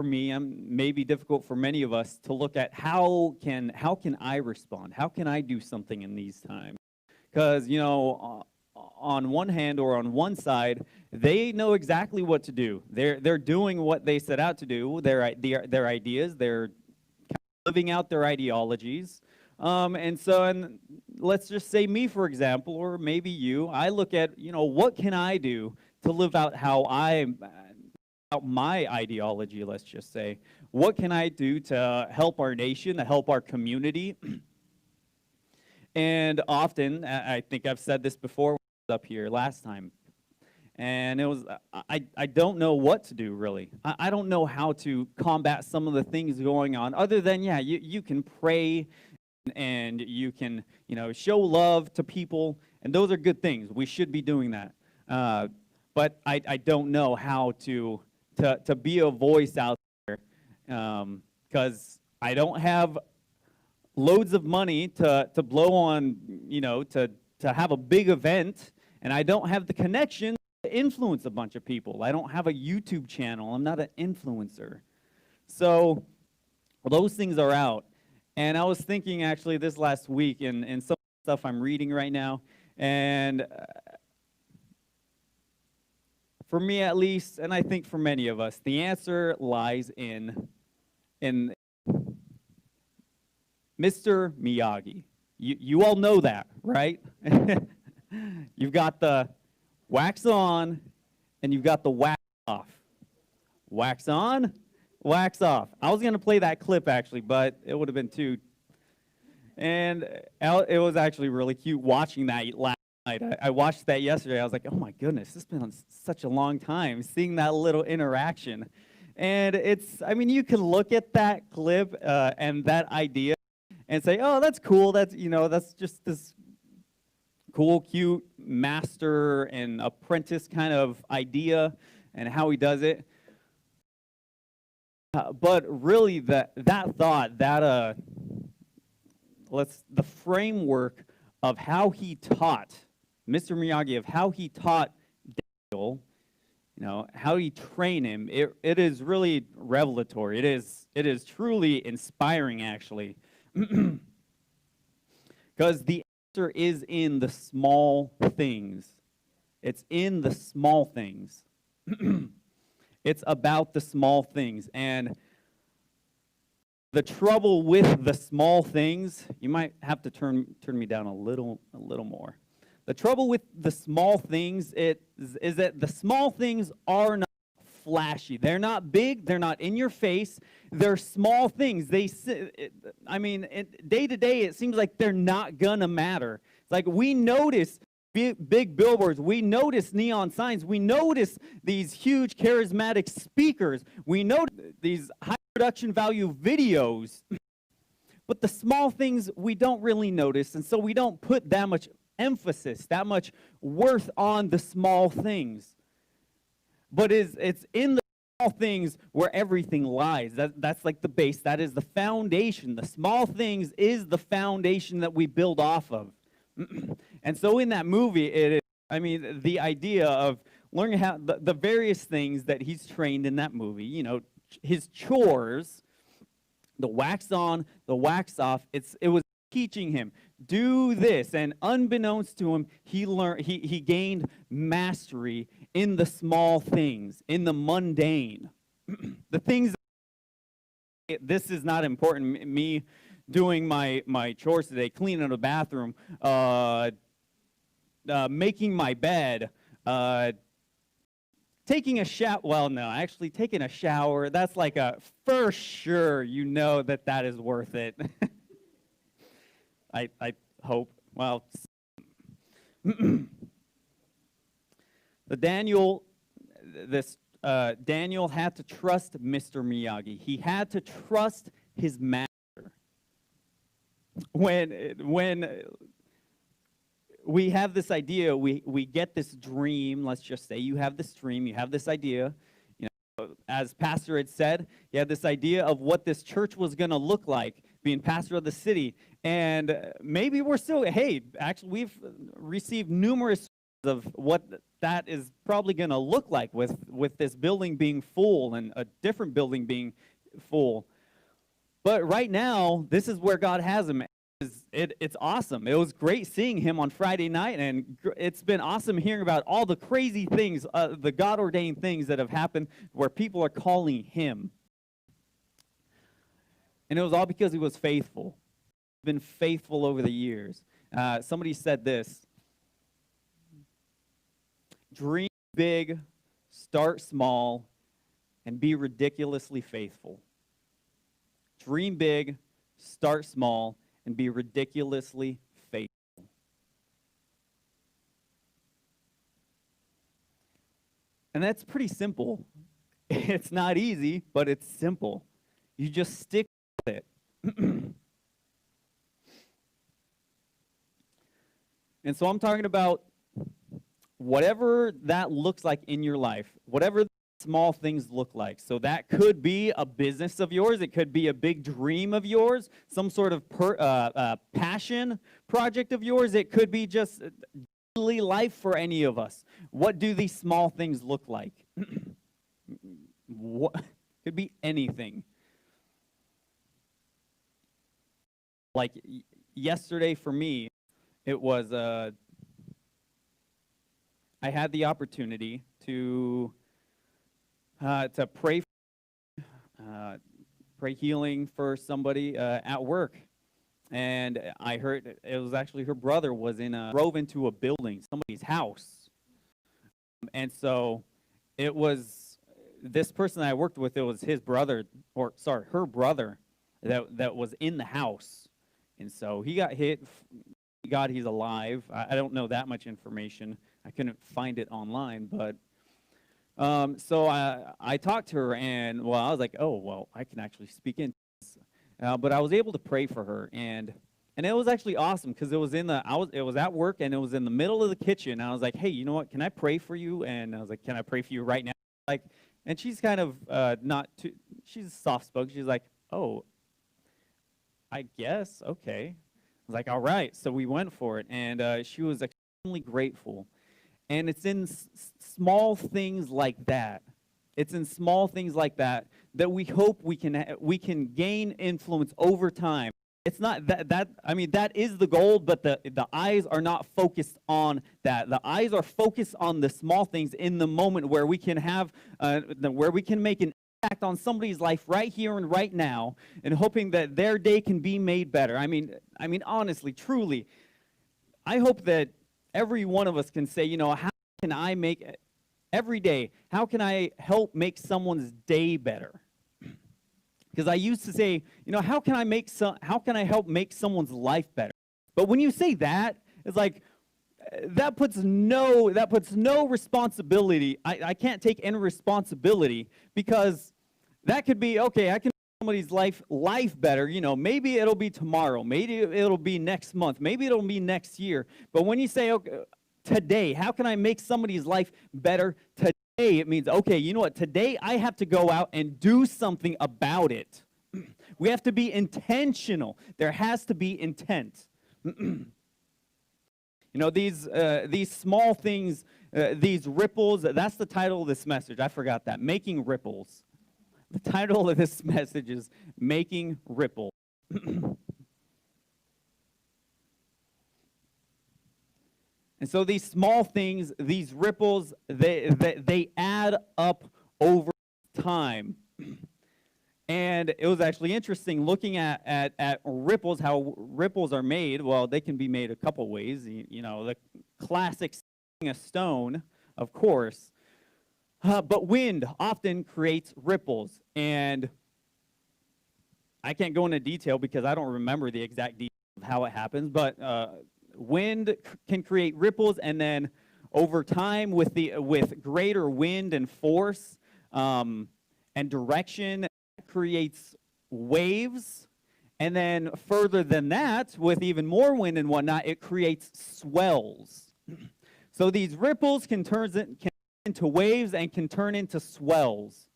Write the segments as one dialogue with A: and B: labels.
A: for me, maybe difficult for many of us to look at how can I respond? How can I do something in these times? Because, on one hand or on one side, they know exactly what to do. They're doing what they set out to do. Their ideas. They're living out their ideologies. And let's just say me, for example, or maybe you. I look at, what can I do to live out out my ideology, let's just say. What can I do to help our nation, to help our community? And often, I think I've said this before up here last time, and it was, I don't know what to do, really. I don't know how to combat some of the things going on, other than, you can pray, and you can, show love to people, and those are good things. We should be doing that. But I don't know how to be a voice out there, because I don't have loads of money to blow on, to have a big event, and I don't have the connection to influence a bunch of people. I don't have a YouTube channel. I'm not an influencer. So those things are out. And I was thinking actually this last week in some stuff I'm reading right now, and for me at least, and I think for many of us, the answer lies in Mr. Miyagi. You all know that, right? You've got the wax on, and you've got the wax off. Wax on, wax off. I was going to play that clip, actually, but it would have been too. And it was actually really cute watching that last night. I watched that yesterday. I was like, oh, my goodness, this has been such a long time, seeing that little interaction. And you can look at that clip and that idea and say, oh, that's cool. That's just this cool, cute master and apprentice kind of idea and how he does it. But really, the framework of how he taught, Mr. Miyagi, of how he taught Daniel, how he trained him, it is really revelatory. It is truly inspiring, actually. Because the answer is in the small things. It's in the small things. It's about the small things. And the trouble with the small things, you might have to turn me down a little more. The trouble with the small things is that the small things are not flashy. They're not big. They're not in your face. They're small things. Day to day, it seems like they're not gonna matter. It's like we notice big billboards. We notice neon signs. We notice these huge charismatic speakers. We notice these high production value videos. But the small things we don't really notice, and so we don't put that much emphasis, that much worth on the small things. But it's in the small things where everything lies. That's like the base. That is the foundation. The small things is the foundation that we build off of. And so in that movie, the idea of learning how the various things that he's trained in that movie, his chores, the wax on, the wax off, it was teaching him, do this. And unbeknownst to him, he gained mastery in the small things, in the mundane. The things, this is not important. Me doing my chores today, cleaning the bathroom, making my bed, taking a shower. Well, no, actually taking a shower, that's like for sure, that is worth it. I hope. Well, Daniel had to trust Mr. Miyagi. He had to trust his master. When we have this idea, we get this dream. Let's just say you have this dream, you have this idea. As Pastor had said, he had this idea of what this church was going to look like, being pastor of the city. And maybe we're still, actually, we've received numerous of what that is probably going to look like with this building being full and a different building being full. But right now, this is where God has him. It's awesome. It was great seeing him on Friday night, and it's been awesome hearing about all the crazy things, the God-ordained things that have happened where people are calling him. And it was all because he was faithful. He's been faithful over the years. Somebody said this: dream big, start small, and be ridiculously faithful. Dream big, start small, and be ridiculously faithful. And that's pretty simple. It's not easy, but it's simple. You just stick with it. And so I'm talking about whatever that looks like in your life, whatever small things look like. So that could be a business of yours. It could be a big dream of yours, some sort of passion project of yours. It could be just daily life for any of us. What do these small things look like? What could be anything. Like yesterday for me, it was I had the opportunity to pray healing for somebody at work. And I heard it was actually her brother drove into a building, somebody's house. And so it was this person I worked with, it was her brother that was in the house. And so he got hit. God, he's alive. I don't know that much information. I couldn't find it online, but so I talked to her, and well, I was like, oh, well, I can actually speak in this. But I was able to pray for her, and it was actually awesome because it was at work, and it was in the middle of the kitchen. And I was like, hey, you know what? Can I pray for you? And I was like, can I pray for you right now? Like, and she's kind of she's soft spoken. She's like, oh, I guess, okay. I was like, all right. So we went for it, and she was extremely grateful. And it's in small things like that. It's in small things like that we hope we can gain influence over time. It's not that is the goal, but the eyes are not focused on that. The eyes are focused on the small things in the moment where we can make an impact on somebody's life right here and right now, and hoping that their day can be made better. I mean honestly, truly, I hope that every one of us can say, how can I make every day, how can I help make someone's day better? Because I used to say, how can I help make someone's life better? But when you say that, it's like that puts no responsibility. I can't take any responsibility, because that could be, okay, I can make somebody's life better. Maybe it'll be tomorrow, maybe it'll be next month, maybe it'll be next year. But when you say, okay, today, how can I make somebody's life better today? It means, okay, you know what? Today I have to go out and do something about it. We have to be intentional. There has to be intent. These small things, these ripples, that's the title of this message. I forgot that. Making ripples. The title of this message is Making Ripples. And so these small things, these ripples, they add up over time. And it was actually interesting looking at ripples, how ripples are made. Well, they can be made a couple ways. The classic a stone, of course. But wind often creates ripples. And I can't go into detail because I don't remember the exact details of how it happens. But wind can create ripples, and then over time with greater wind and force and direction, it creates waves, and then further than that, with even more wind and whatnot, it creates swells. So these ripples can turn into waves and can turn into swells.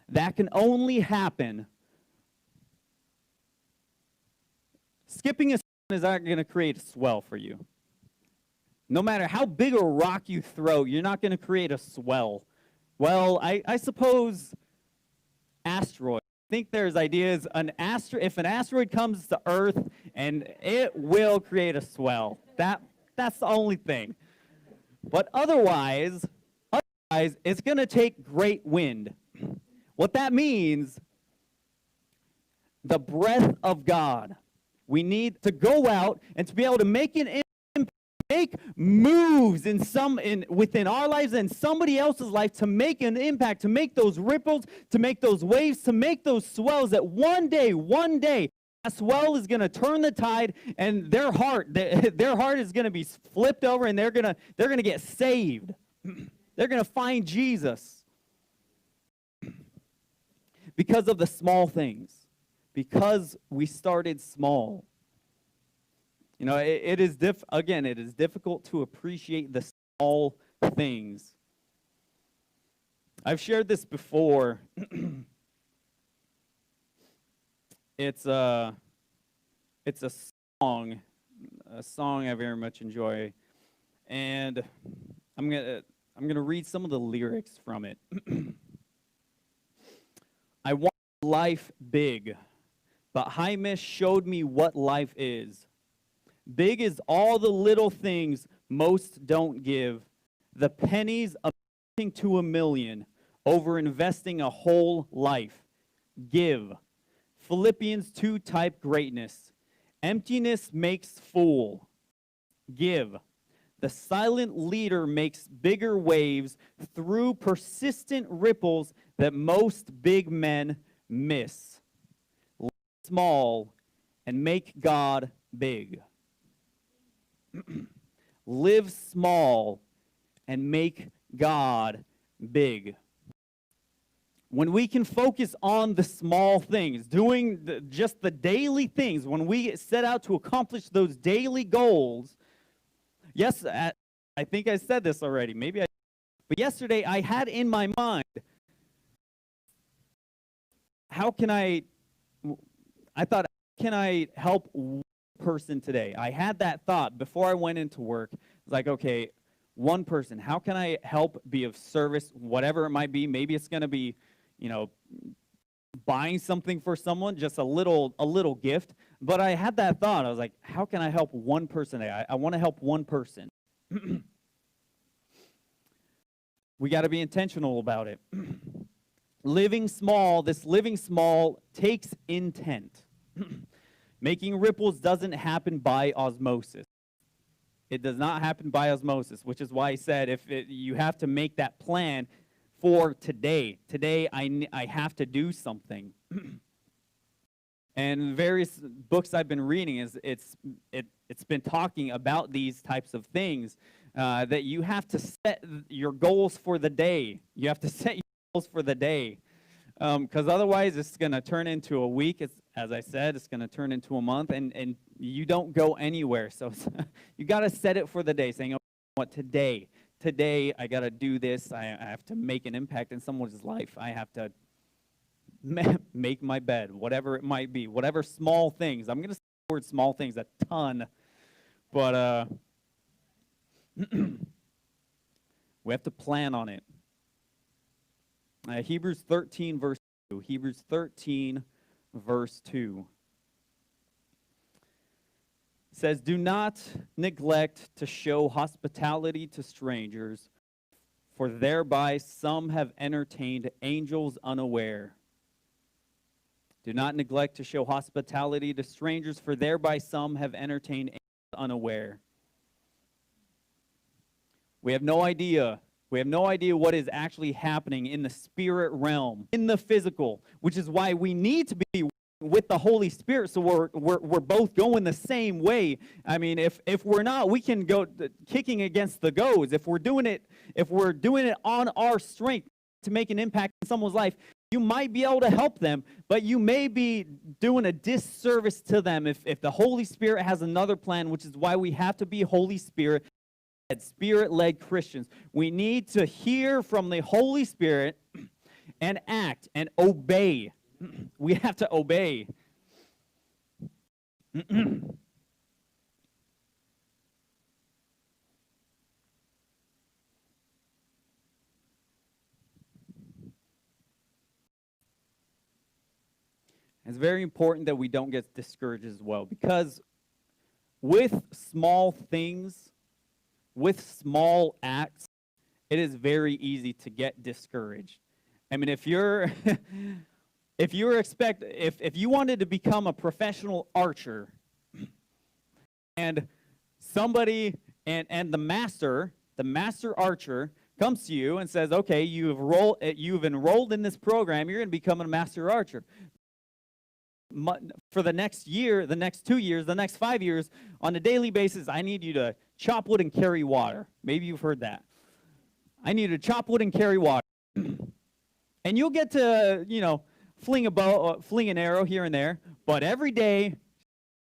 A: That can only happen. Skipping a is not going to create a swell for you. No matter how big a rock you throw, you're not going to create a swell. Well, I suppose asteroid. I think there's ideas, if an asteroid comes to Earth, and it will create a swell. That's the only thing. But otherwise, it's going to take great wind. What that means, the breath of God. We need to go out and to be able to make an impact, make moves within our lives and somebody else's life, to make an impact, to make those ripples, to make those waves, to make those swells, that one day, that swell is going to turn the tide, and their heart is going to be flipped over, and they're going to get saved. They're going to find Jesus because of the small things. Because we started small. You know, it is difficult to appreciate the small things. I've shared this before. It's a song I very much enjoy, and I'm gonna read some of the lyrics from it. I want life big, but Jaime showed me what life is. Big is all the little things most don't give. The pennies amounting to a million over investing a whole life. Give. Philippians 2 type greatness. Emptiness makes fool. Give. The silent leader makes bigger waves through persistent ripples that most big men miss. Small and make God big. Live small and make God big. When we can focus on the small things, doing just the daily things, when we set out to accomplish those daily goals, yes, I think I said this already, but yesterday I had in my mind, I thought, can I help one person today? I had that thought before I went into work. It's like, okay, one person, how can I help, be of service, whatever it might be? Maybe it's going to be, buying something for someone, just a little gift. But I had that thought. I was like, how can I help one person today? I want to help one person. We got to be intentional about it. Living small takes intent. Making ripples doesn't happen by osmosis. It does not happen by osmosis, which is why I said you have to make that plan for today. Today, I have to do something. And various books I've been reading, it's been talking about these types of things, that you have to set your goals for the day. You have to set your goals for the day. Because otherwise, it's going to turn into a week. As I said, it's going to turn into a month, and you don't go anywhere. So you got to set it for the day, saying, "Oh, what today I got to do this. I have to make an impact in someone's life. I have to make my bed, whatever it might be, whatever small things." I'm going to say the word small things a ton, but we have to plan on it. Hebrews 13, verse 2. Hebrews 13, verse 2. It says, "Do not neglect to show hospitality to strangers, for thereby some have entertained angels unaware." Do not neglect to show hospitality to strangers, for thereby some have entertained angels unaware. We have no idea. We have no idea what is actually happening in the spirit realm, in the physical, which is why we need to be with the Holy Spirit, so we're both going the same way. I mean, if we're not, we can go kicking against the goads. If we're doing it on our strength to make an impact in someone's life, you might be able to help them, but you may be doing a disservice to them if the Holy Spirit has another plan, which is why we have to be Holy Spirit-led Christians. We need to hear from the Holy Spirit and act and obey. We have to obey. It's very important that we don't get discouraged as well, because with small things, with small acts, it is very easy to get discouraged. I mean, if you're if you wanted to become a professional archer, and somebody and the master archer comes to you and says, okay, you've enrolled in this program, you're going to become a master archer. For the next year, the next 2 years, the next 5 years, on a daily basis, I need you to chop wood and carry water. Maybe you've heard that. I need you to chop wood and carry water. And you'll get to, fling an arrow here and there, but every day